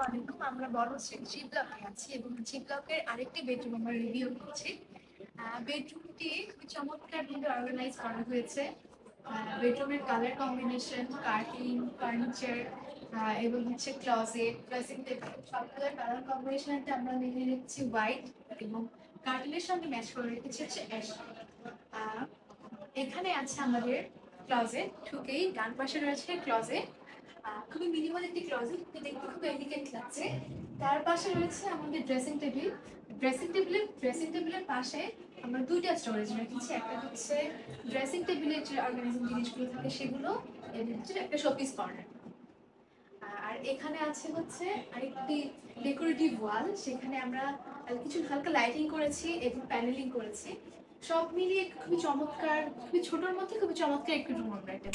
আলাইকুম। আমরা বড় জি ব্লকে আছি এবং জি ব্লকের আরেকটি বেডরুম আমরা রিভিউ করছি। বেডরুমটি খুবই চমৎকারভাবে অর্গানাইজ করা হয়েছে। বেডরুমের কালার কম্বিনেশন, কার্টেন, ফার্নিচার এবং ক্লজেট, ড্রেসিং টেবিল সবগুলোর কালার কম্বিনেশনটা আমরা নিয়ে রেখেছি হোয়াইট এবং কার্টেনের সঙ্গে ম্যাচ করে রেখেছি অ্যাশ। এখানে আছে আমাদের ক্লজেট, ঢুকেই ডান পাশে রয়েছে ক্লজেট। খুবই মিনিমাল একটি ক্লজেট, দেখতে খুব এলিগেন্ট লাগছে। তার পাশে রয়েছে আমাদের ড্রেসিং টেবিল। ড্রেসিং টেবিলের পাশে আমরা দুইটা স্টোরেজ রেখেছি। একটা হচ্ছে ড্রেসিং টেবিলের যে অর্গানাইজিং জিনিসগুলো থাকে সেগুলো, এবং একটা শোপিস কর্নার। আর এখানে আছে আরেকটি ডেকোরেটিভ ওয়াল, সেখানে আমরা কিছু হালকা লাইটিং করেছি এবং প্যানেলিং করেছি। সব মিলিয়ে খুবই চমৎকার, খুবই ছোটোর মধ্যে খুবই চমৎকার একটি রুম আমরা এটা